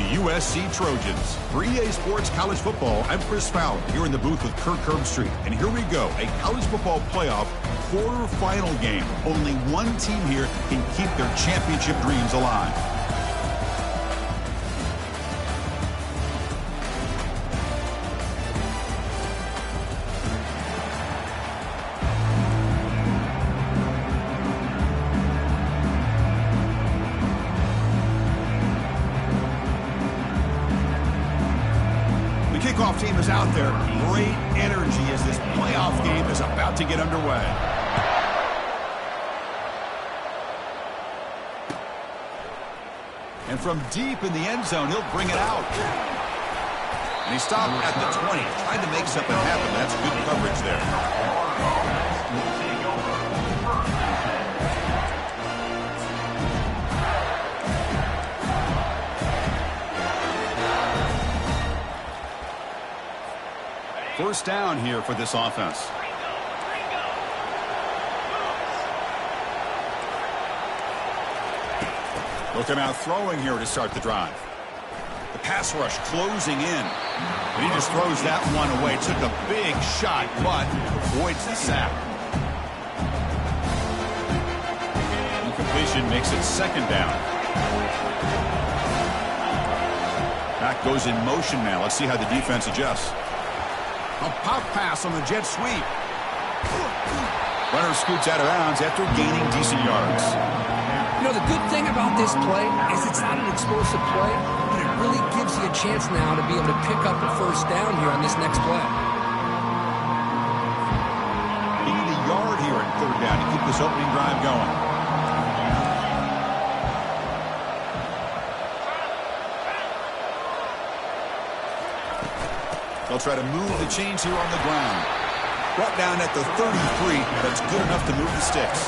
the USC Trojans. For EA Sports College Football, I'm Chris Fowler here in the booth with Kirk Herbstreit. And here we go, a college football playoff quarterfinal game. Only one team here can keep their championship dreams alive. Kickoff team is out there. Great energy as this playoff game is about to get underway. And from deep in the end zone, he'll bring it out. And he stopped at the 20, trying to make something happen. That's good coverage there. First down here for this offense. Looking out throwing here to start the drive. The pass rush closing in. And he just throws that one away. Took a big shot, but avoids the sack. Incompletion makes it second down. Back goes in motion now. Let's see how the defense adjusts. A pop pass on the jet sweep. Runner scoots out of bounds after gaining decent yards. You know, the good thing about this play is it's not an explosive play, but it really gives you a chance now to be able to pick up a first down here on this next play. He needed a yard here at third down to keep this opening drive going. They'll try to move the chains here on the ground. Brought down at the 33. That's good enough to move the sticks.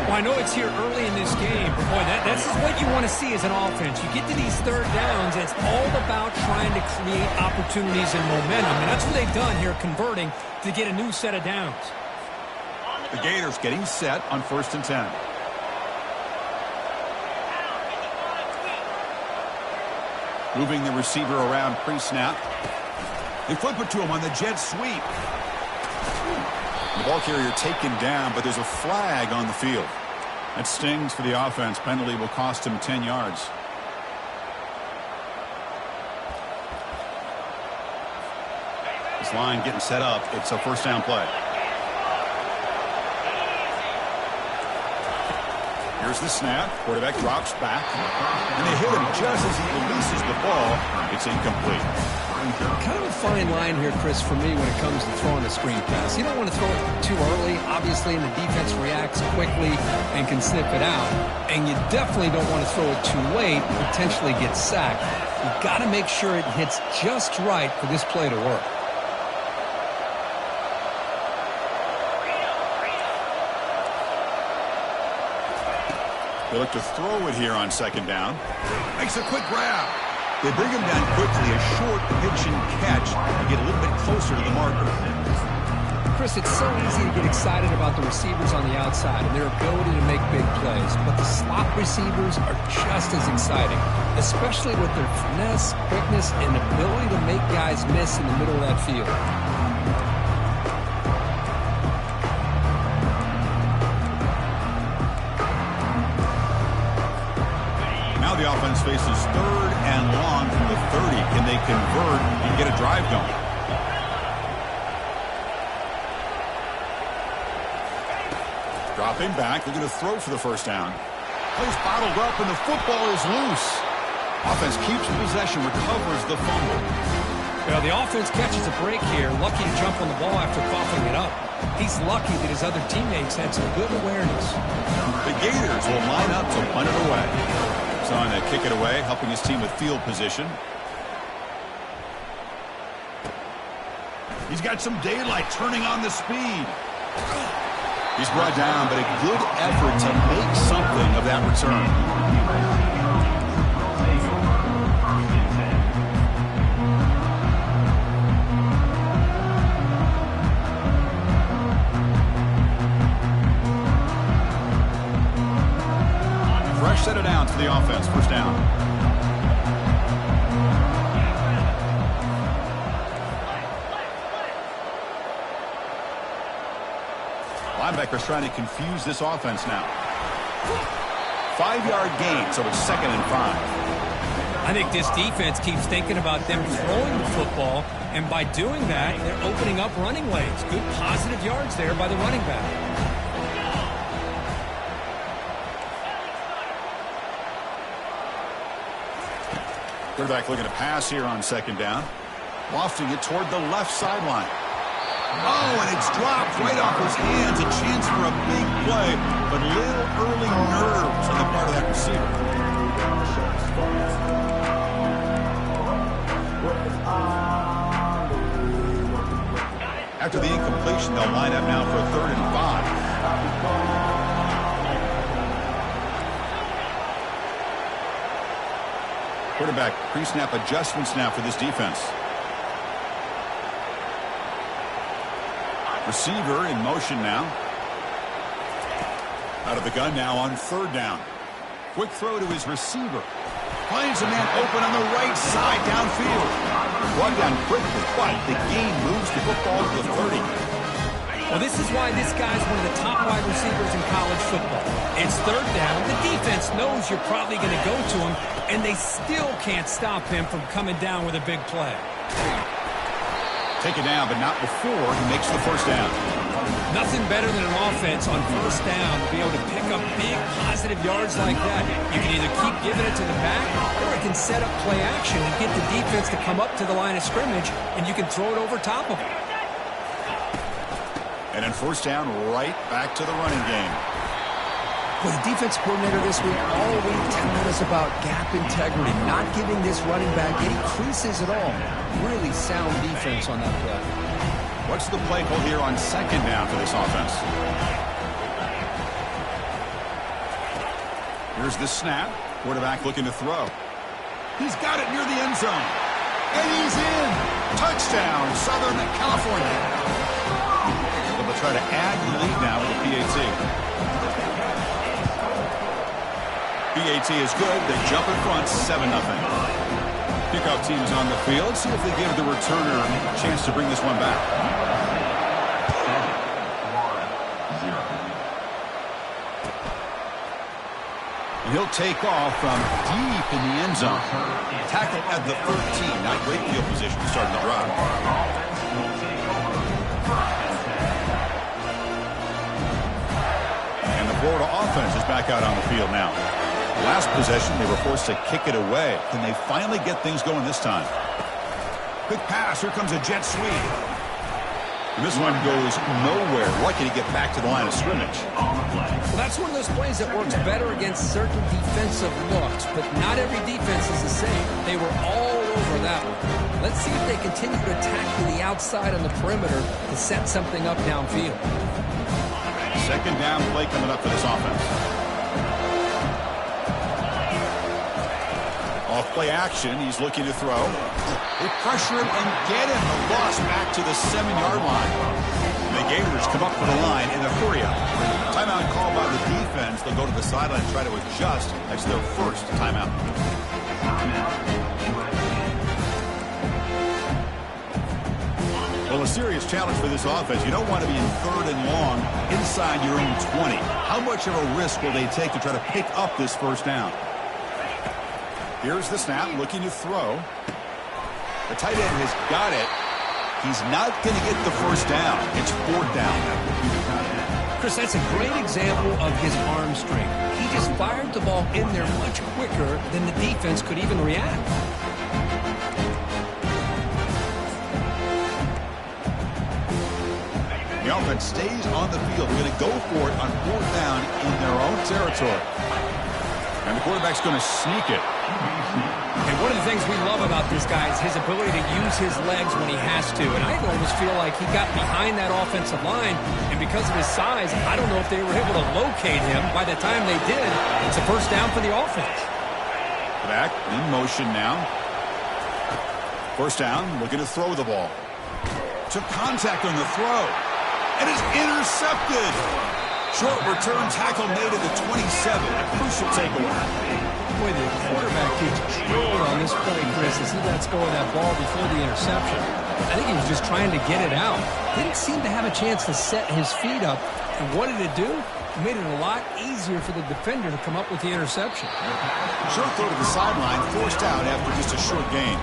Well, I know it's here early in this game, but boy, that's what you want to see as an offense. You get to these third downs, and it's all about trying to create opportunities and momentum. And that's what they've done here, converting to get a new set of downs. The Gators getting set on 1st and 10. Moving the receiver around pre-snap. They flip it to him on the jet sweep. The ball carrier taken down, but there's a flag on the field. That stings for the offense. Penalty will cost him 10 yards. This line getting set up. It's a first down play. Here's the snap. Quarterback drops back. And they hit him just as he releases the ball. It's incomplete. Kind of a fine line here, Chris, for me when it comes to throwing a screen pass. You don't want to throw it too early, obviously, and the defense reacts quickly and can sniff it out. And you definitely don't want to throw it too late, potentially get sacked. You've got to make sure it hits just right for this play to work. They look to throw it here on second down. Makes a quick grab. They bring him down quickly, a short pitch and catch to get a little bit closer to the marker. Chris, it's so easy to get excited about the receivers on the outside and their ability to make big plays, but the slot receivers are just as exciting, especially with their finesse, quickness, and ability to make guys miss in the middle of that field. The offense faces third and long from the 30. Can they convert and get a drive going? Dropping back. They're going to throw for the first down. Plays bottled up and the football is loose. Offense keeps possession, recovers the fumble. Well, the offense catches a break here. Lucky to jump on the ball after coughing it up. He's lucky that his other teammates had some good awareness. The Gators will line up to punt it away. On to kick it away, helping his team with field position. He's got some daylight, turning on the speed. He's brought down, but a good effort to make something of that return. Fresh set of downs for the offense. First down. Linebackers trying to confuse this offense now. 5-yard gain, so it's 2nd and 5. I think this defense keeps thinking about them throwing the football, and by doing that, they're opening up running lanes. Good positive yards there by the running back. Quarterback looking to pass here on 2nd down. Lofting it toward the left sideline. Oh, and it's dropped right off his hands. A chance for a big play, but little early nerves on the part of that receiver. After the incompletion, they'll line up now for 3rd and 5. Quarterback pre-snap adjustments now for this defense. Receiver in motion now. Out of the gun now on 3rd down. Quick throw to his receiver. Finds a man open on the right side downfield. Run down quickly, but the gain moves the football to the 30. Well, this is why this guy's one of the top wide receivers in college football. It's 3rd down. The defense knows you're probably going to go to him, and they still can't stop him from coming down with a big play. Take it down, but not before he makes the 1st down. Nothing better than an offense on 1st down to be able to pick up big positive yards like that. You can either keep giving it to the back, or it can set up play action and get the defense to come up to the line of scrimmage, and you can throw it over top of them. And then 1st down, right back to the running game. Well, the defense coordinator this week all week telling us about gap integrity, not giving this running back any creases at all. Really sound defense on that play. What's the play call here on 2nd down for this offense? Here's the snap. Quarterback looking to throw. He's got it near the end zone. And he's in. Touchdown, Southern California. They'll try to add the lead now with a PAT. PAT is good. They jump in front, 7-0. Kickoff team is on the field. See if they give the returner a chance to bring this one back. And he'll take off from deep in the end zone. Tackle at the 13. Not great field position starting the drive. And the Florida offense is back out on the field now. Last possession, they were forced to kick it away. Can they finally get things going this time? Quick pass. Here comes a jet sweep. And this one goes nowhere. Lucky to get back to the line of scrimmage. Well, that's one of those plays that works better against certain defensive looks, but not every defense is the same. They were all over that one. Let's see if they continue to attack to the outside on the perimeter to set something up downfield. 2nd down play coming up for this offense. Off play action, he's looking to throw. They pressure him and get him. The loss back to the 7-yard line. The Gators come up for the line in a hurry-up. Timeout called by the defense. They'll go to the sideline and try to adjust. That's their first timeout. Well, a serious challenge for this offense. You don't want to be in 3rd and long inside your own 20. How much of a risk will they take to try to pick up this 1st down? Here's the snap, looking to throw. The tight end has got it. He's not going to get the 1st down. It's 4th down. Chris, that's a great example of his arm strength. He just fired the ball in there much quicker than the defense could even react. The offense stays on the field. They're going to go for it on 4th down in their own territory. And the quarterback's going to sneak it. And one of the things we love about this guy is his ability to use his legs when he has to. And I almost feel like he got behind that offensive line, and because of his size, I don't know if they were able to locate him. By the time they did, it's a 1st down for the offense. Back in motion now. 1st down, looking to throw the ball. Took contact on the throw. And is intercepted. Short return tackle made at the 27. A crucial takeaway. Boy, the quarterback gets drilled on this play, Chris, as he lets go of that ball before the interception. I think he was just trying to get it out. Didn't seem to have a chance to set his feet up. And what did it do? It made it a lot easier for the defender to come up with the interception. Short throw to the sideline, forced out after just a short gain.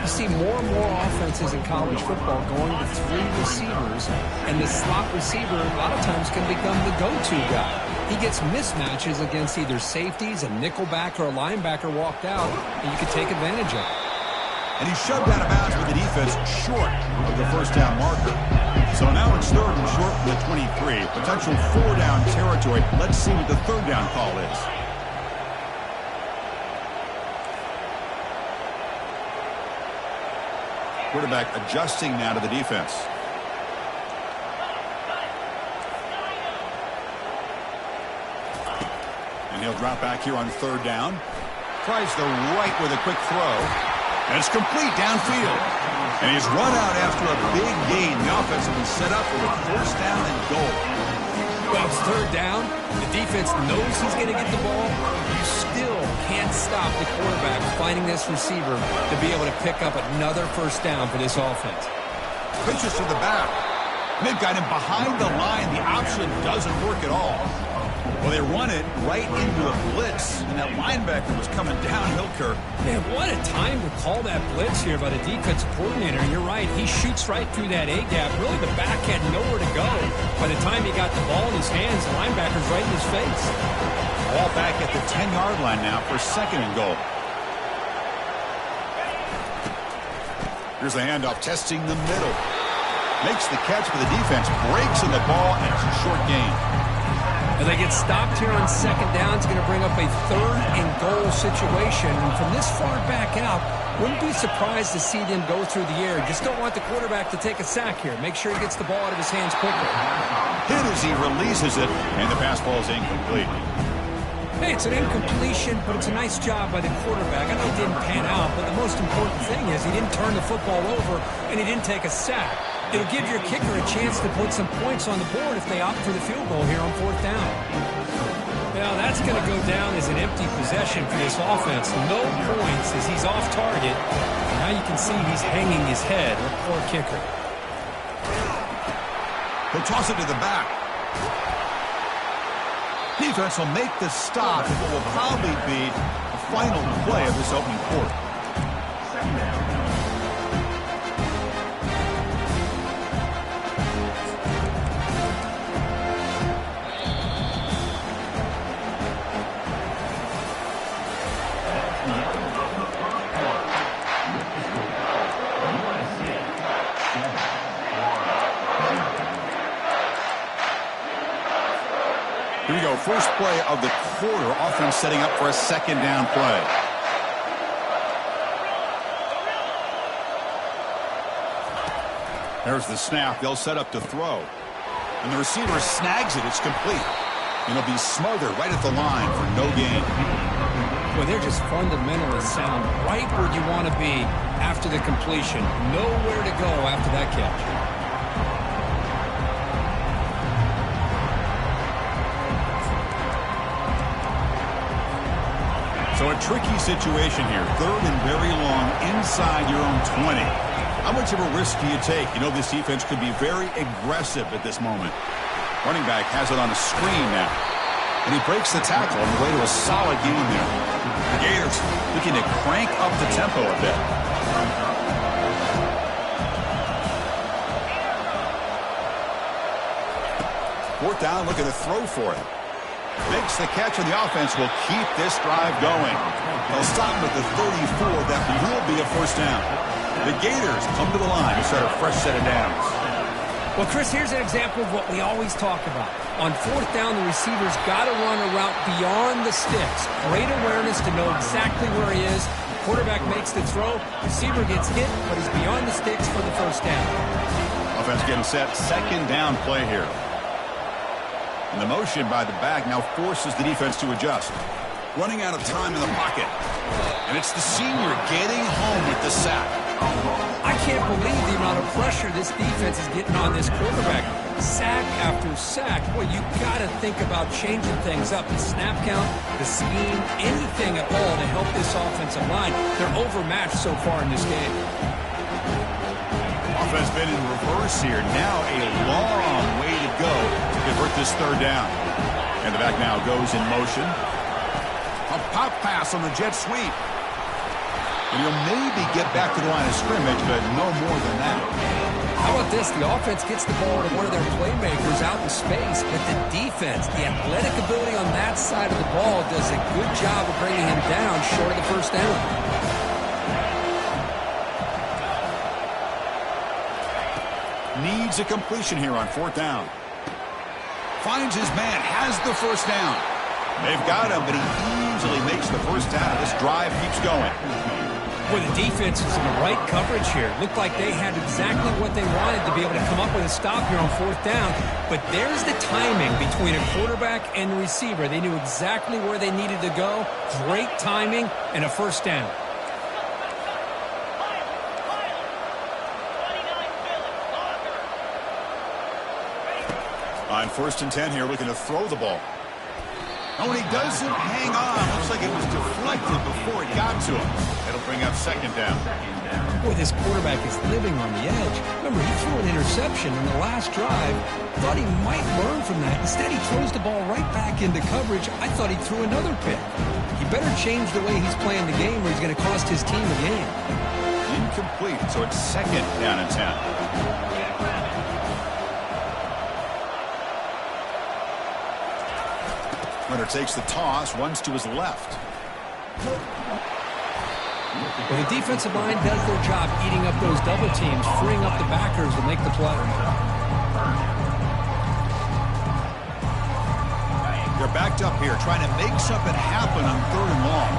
You see more and more offenses in college football going to 3 receivers, and the slot receiver a lot of times can become the go-to guy. He gets mismatches against either safeties, a nickelback, or a linebacker walked out, and you can take advantage of it. And he's shoved out of bounds with the defense short of the first down marker. So now it's 3rd and short from the 23. Potential 4-down territory. Let's see what the 3rd down call is. Quarterback adjusting now to the defense. And he'll drop back here on 3rd down. Tries the right with a quick throw. And it's complete downfield. And he's run out after a big gain. The offense will be set up for a 1st down and goal. Well, it's 3rd down. The defense knows he's going to get the ball. You still can't stop the quarterback finding this receiver to be able to pick up another 1st down for this offense. Pitches to the back. They've got him behind the line. The option doesn't work at all. Well, they run it right into a blitz, and that linebacker was coming downhill, Kirk. Man, what a time to call that blitz here by the defensive coordinator. And you're right, he shoots right through that A-gap. Really, the back had nowhere to go. By the time he got the ball in his hands, the linebacker's right in his face. Ball back at the 10-yard line now for 2nd and goal. Here's the handoff, testing the middle. Makes the catch for the defense, breaks in the ball, and it's a short gain. And they get stopped here on 2nd down. It's going to bring up a 3rd and goal situation. And from this far back out, wouldn't be surprised to see them go through the air. Just don't want the quarterback to take a sack here. Make sure he gets the ball out of his hands quickly. Hit as he releases it, and the pass ball is incomplete. Hey, it's an incompletion, but it's a nice job by the quarterback. I know it didn't pan out, but the most important thing is he didn't turn the football over, and he didn't take a sack. It'll give your kicker a chance to put some points on the board if they opt for the field goal here on 4th down. Now, that's going to go down as an empty possession for this offense. No points as he's off target. And now you can see he's hanging his head. Poor kicker. He'll toss it to the back. Defense will make the stop at what will probably be the final play of this opening quarter. Here we go, first play of the quarter. Offense setting up for a 2nd down play. There's the snap. They'll set up to throw. And the receiver snags it. It's complete. And it'll be smothered right at the line for no gain. Well, they're just fundamentally sound right where you want to be after the completion. Nowhere to go after that catch. So a tricky situation here. 3rd and very long inside your own 20. How much of a risk do you take? You know this defense could be very aggressive at this moment. Running back has it on a screen now. And he breaks the tackle on the way to a solid gain there. The Gators looking to crank up the tempo a bit. Fourth down, looking to throw for it. Makes the catch, and the offense will keep this drive going. They'll stop with the 34. That will be a 1st down. The Gators come to the line to start a fresh set of downs. Well, Chris, here's an example of what we always talk about. On 4th down, the receiver's got to run a route beyond the sticks. Great awareness to know exactly where he is. Quarterback makes the throw. Receiver gets hit, but he's beyond the sticks for the 1st down. Offense getting set. 2nd down play here. And the motion by the back now forces the defense to adjust. Running out of time in the pocket. And it's the senior getting home with the sack. I can't believe the amount of pressure this defense is getting on this quarterback. Sack after sack. Boy, you got to think about changing things up. The snap count, the scheme, anything at all to help this offensive line. They're overmatched so far in this game. Offense been in reverse here. Now a long way to go to convert this third down. And the back now goes in motion. A pop pass on the jet sweep. And he'll maybe get back to the line of scrimmage, but no more than that. How about this? The offense gets the ball to one of their playmakers out in space, but the defense, the athletic ability on that side of the ball does a good job of bringing him down short of the first down. Needs a completion here on fourth down. Finds his man, has the first down. They've got him, but he easily makes the first down. This drive keeps going. Well, the defense is in the right coverage here. Looked like they had exactly what they wanted to be able to come up with a stop here on fourth down. But there's the timing between a quarterback and the receiver. They knew exactly where they needed to go. Great timing and a first down. On 1st and 10 here, looking to throw the ball. Oh, and he doesn't hang on. Looks like it was deflected before it got to him. That'll bring up second down. Boy, this quarterback is living on the edge. Remember, he threw an interception in the last drive. Thought he might learn from that. Instead, he throws the ball right back into coverage. I thought he threw another pick. He better change the way he's playing the game or he's going to cost his team a game. Incomplete, so it's second down and 10. Runner takes the toss, runs to his left. Well, the defensive line does their job eating up those double teams, freeing up the backers to make the play. They're backed up here, trying to make something happen on 3rd and long.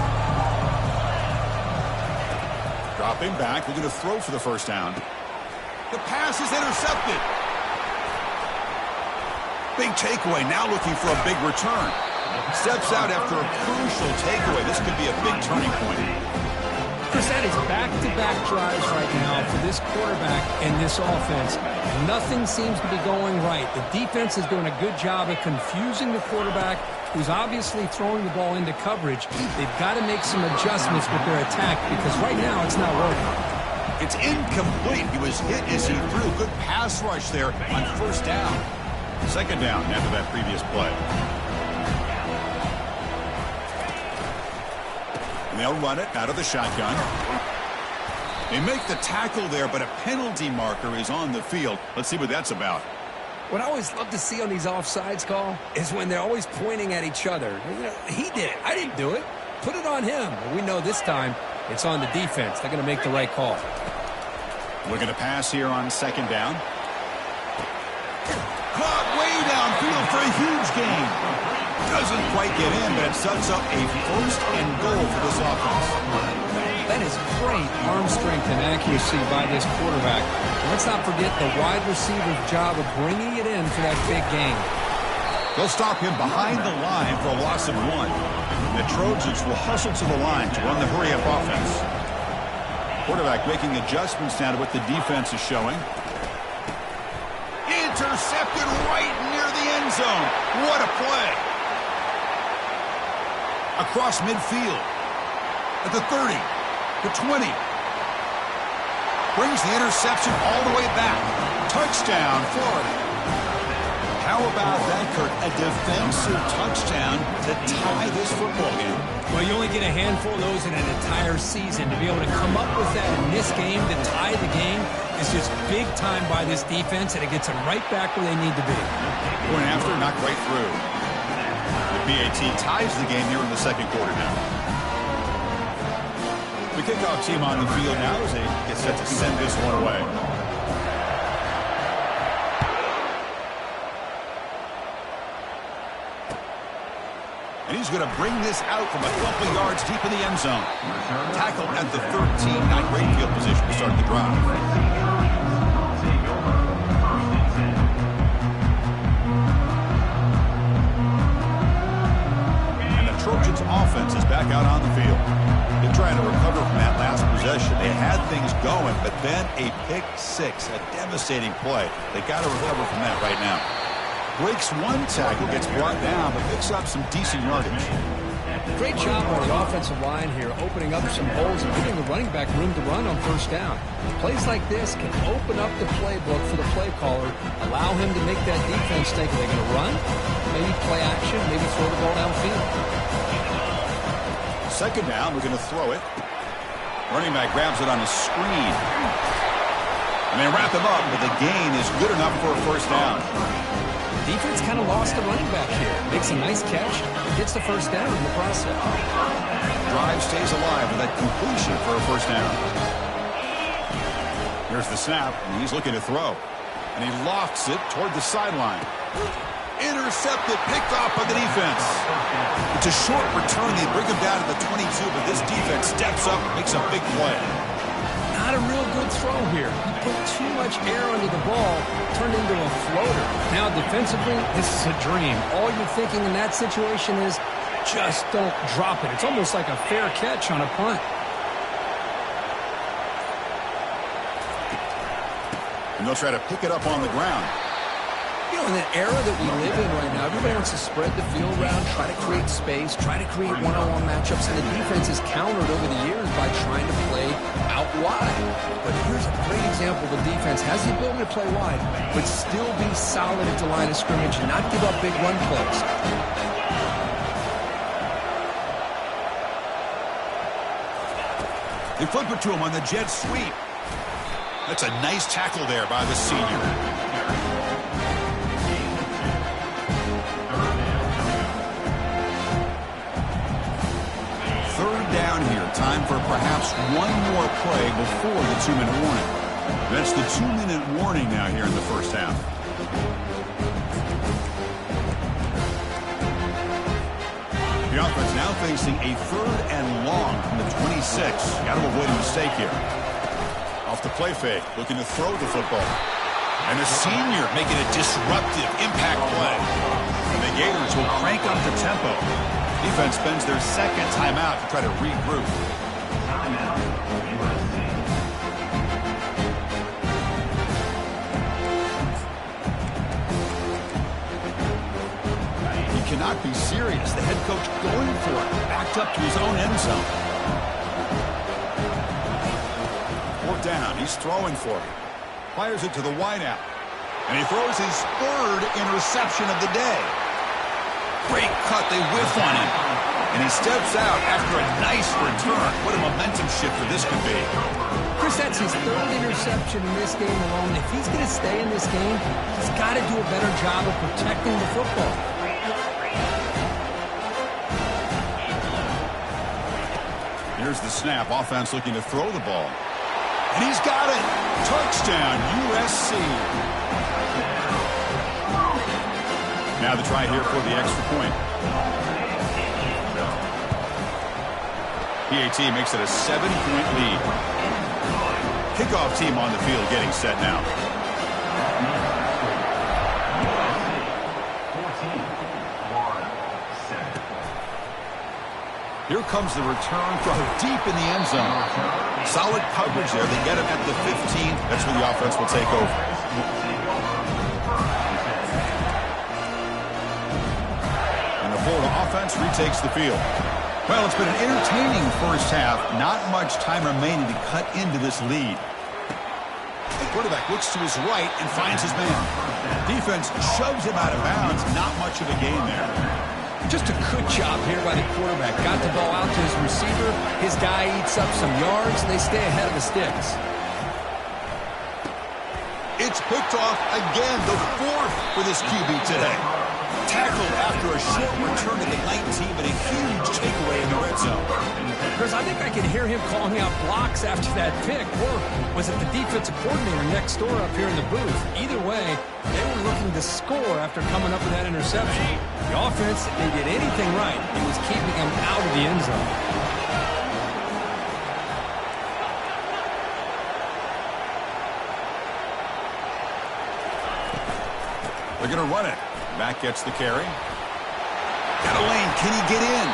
Dropping back, they're going to throw for the first down. The pass is intercepted. Big takeaway, now looking for a big return. Steps out after a crucial takeaway. This could be a big turning point. Chris, that is back-to-back drives right now for this quarterback and this offense. Nothing seems to be going right. The defense is doing a good job of confusing the quarterback, who's obviously throwing the ball into coverage. They've got to make some adjustments with their attack because right now it's not working. It's incomplete. He was hit as he threw. Good pass rush there on first down. Second down after that previous play. And they'll run it out of the shotgun. They make the tackle there, but a penalty marker is on the field. Let's see what that's about. What I always love to see on these offsides call is when they're always pointing at each other. You know, he did it. I didn't do it. Put it on him. But we know this time it's on the defense. They're going to make the right call. Looking to pass here on second down. Caught way downfield for a huge gain. Doesn't quite get in, but it sets up a 1st and goal for this offense. That is great arm strength and accuracy by this quarterback. Let's not forget the wide receiver's job of bringing it in for that big gain. They'll stop him behind the line for a loss of 1. The Trojans will hustle to the line to run the hurry-up offense. Quarterback making adjustments now to what the defense is showing. Intercepted right near the end zone. What a play. Across midfield. At the 30. The 20. Brings the interception all the way back. Touchdown, Florida. How about that, Kirk? A defensive touchdown to tie this football game. Well, you only get a handful of those in an entire season. To be able to come up with that in this game to tie the game is just big time by this defense, and it gets them right back where they need to be. Going after, knocked right through. The BAT ties the game here in the second quarter now. The kickoff team on the field now as they get set to send this one away. And he's going to bring this out from a couple yards deep in the end zone. Tackled at the 13, not great field position to start the drive. And the Trojans offense is back out on the field. They're trying to recover from that last possession. They had things going, but then a pick six, a devastating play. They got to recover from that right now. Breaks one tackle, gets brought down, but picks up some decent yardage. Great job on the offensive line here, opening up some holes and giving the running back room to run on first down. Plays like this can open up the playbook for the play caller, allow him to make that defense think, are they going to run? Maybe play action, maybe throw the ball downfield. Second down, we're going to throw it. Running back grabs it on a screen. And they wrap him up, but the gain is good enough for a first down. Defense kind of lost the running back here. Makes a nice catch, gets the first down in the process. Drive stays alive with that completion for a first down. Here's the snap, and he's looking to throw. And he lofts it toward the sideline. Intercepted, picked off by the defense. It's a short return. They bring him down to the 22, but this defense steps up and makes a big play. Not a real good throw here. He put too much air under the ball, turned into a floater. Now defensively, this is a dream. All you're thinking in that situation is just don't drop it. It's almost like a fair catch on a punt. And they'll try to pick it up on the ground. You know, in the era that we live in right now, everybody wants to spread the field around, try to create space, try to create one-on-one matchups, and the defense is countered over the years by trying to play out wide. But here's a great example. The defense has the ability to play wide, but still be solid at the line of scrimmage and not give up big run plays. They flip it to him on the jet sweep. That's a nice tackle there by the senior. Down here. Time for perhaps one more play before the 2-minute warning. That's the 2-minute warning now here in the first half. The offense now facing a 3rd and long from the 26. Got to avoid a mistake here. Off the play fake, looking to throw the football. And the senior making a disruptive impact play. And the Gators will crank up the tempo. Defense spends their second timeout to try to regroup. Timeout, USC. He cannot be serious. The head coach going for it. Backed up to his own end zone. 4th down. He's throwing for it. Fires it to the wideout. And he throws his 3rd interception of the day. Great cut. They whiff on him. And he steps out after a nice return. What a momentum shifter this could be. Chris, that's his 3rd interception in this game alone. If he's going to stay in this game, he's got to do a better job of protecting the football. Here's the snap. Offense looking to throw the ball. And he's got it. Touchdown, USC. Now the try here for the extra point. PAT makes it a 7-point lead. Kickoff team on the field getting set now. Here comes the return from deep in the end zone. Solid coverage there. They get him at the 15. That's where the offense will take over. Florida offense retakes the field. Well, it's been an entertaining first half. Not much time remaining to cut into this lead. The quarterback looks to his right and finds his man. Defense shoves him out of bounds. Not much of a gain there. Just a good job here by the quarterback. Got the ball out to his receiver. His guy eats up some yards, and they stay ahead of the sticks. It's picked off again, the 4th for this QB today. Tackled after a short return to the 19, but a huge takeaway in the red zone. Chris, I think I could hear him calling out blocks after that pick. Or was it the defensive coordinator next door up here in the booth? Either way, they were looking to score after coming up with that interception. The offense didn't get anything right. It was keeping him out of the end zone. They're going to run it. Back gets the carry. Got a lane. Can he get in?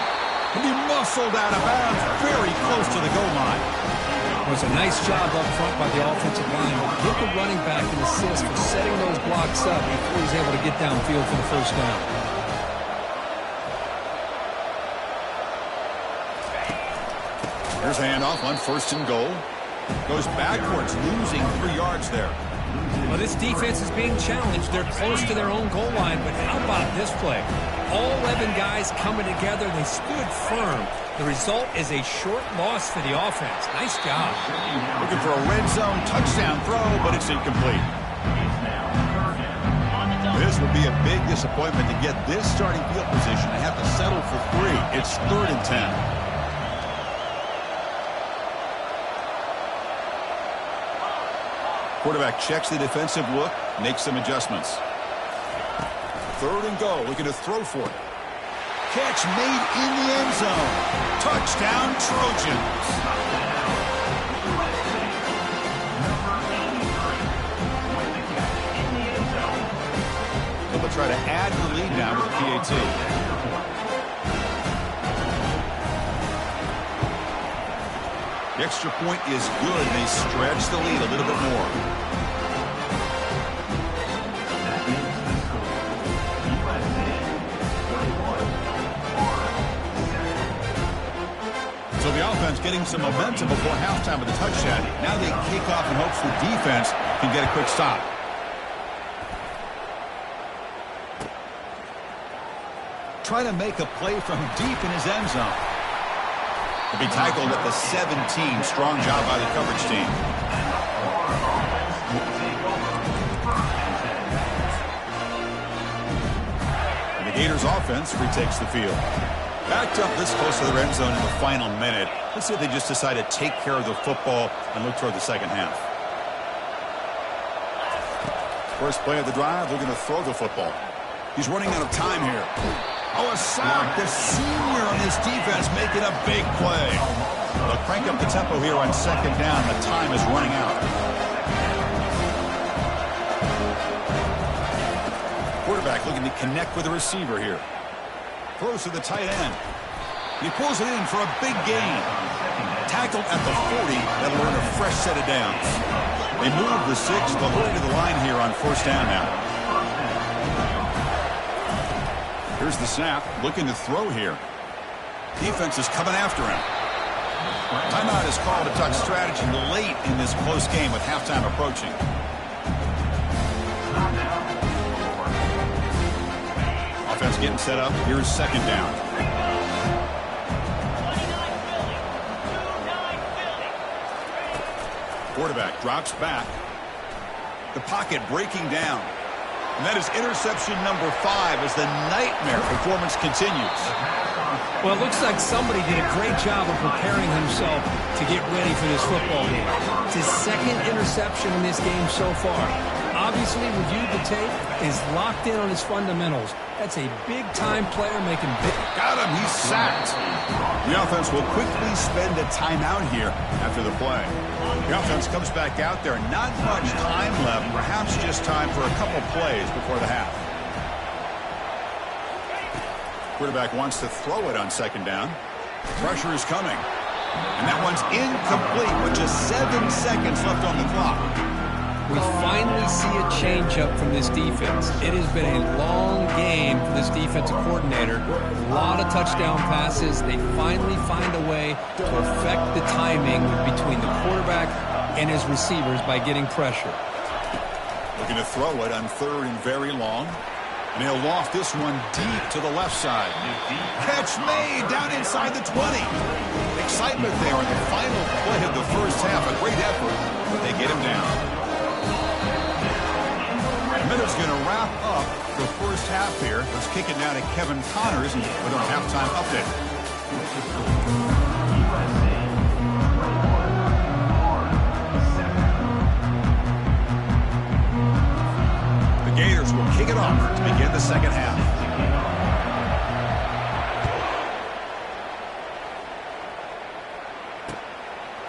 And he muscled out of bounds very close to the goal line. It was a nice job up front by the offensive line. Give the running back an assist for setting those blocks up before he's able to get downfield for the first down. Here's a handoff on 1st and goal. Goes backwards, losing 3 yards there. Well, this defense is being challenged. They're close to their own goal line, but how about this play? All 11 guys coming together. They stood firm. The result is a short loss for the offense. Nice job. Looking for a red zone touchdown throw, but it's incomplete. This would be a big disappointment to get this starting field position. They have to settle for 3. It's 3rd and 10. Quarterback checks the defensive look, makes some adjustments. 3rd and goal, looking to throw for it. Catch made in the end zone. Touchdown, Trojans. They'll try to add the lead now with the PAT. The extra point is good. They stretch the lead a little bit more. So the offense getting some momentum before halftime with the touchdown. Now they kick off in hopes the defense can get a quick stop. Try to make a play from deep in his end zone. To be tackled at the 17. Strong job by the coverage team. And the Gators offense retakes the field. Backed up this close to the end zone in the final minute. Let's see if they just decide to take care of the football and look toward the second half. First play of the drive, they're going to throw the football. He's running out of time here. Oh, a sack. The senior on his defense making a big play. They'll crank up the tempo here on 2nd down. The time is running out. Quarterback looking to connect with the receiver here. Throws to the tight end. He pulls it in for a big gain. Tackled at the 40. That'll earn a fresh set of downs. They move the 6. They'll hurry to the line here on 1st down now. Here's the snap, looking to throw here. Defense is coming after him. Timeout is called to talk strategy late in this close game with halftime approaching. Offense getting set up. Here's 2nd down. Quarterback drops back. The pocket breaking down. And that is interception number 5 as the nightmare performance continues. Well, it looks like somebody did a great job of preparing himself to get ready for this football game. It's his 2nd interception in this game so far. Obviously, reviewed the tape, is locked in on his fundamentals. That's a big-time player making big. Got him. He's sacked. The offense will quickly spend a timeout here after the play. The offense comes back out there. Not much time left. Perhaps just time for a couple plays before the half. Quarterback wants to throw it on 2nd down. Pressure is coming. And that one's incomplete with just 7 seconds left on the clock. We finally see a change-up from this defense. It has been a long game for this defensive coordinator. A lot of touchdown passes. They finally find a way to affect the timing between the quarterback and his receivers by getting pressure. Looking to throw it on 3rd and very long. And he'll loft this one deep to the left side. Catch made down inside the 20. Excitement there in the final play of the first half. A great effort, but they get him down. Minute's going to wrap up the first half here. Let's kick it now to Kevin Connors with our halftime update. The Gators will kick it off to begin the second half.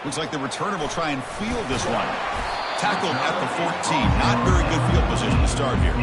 Looks like the returner will try and field this one. Tackled at the 14. Not very good field position to start here.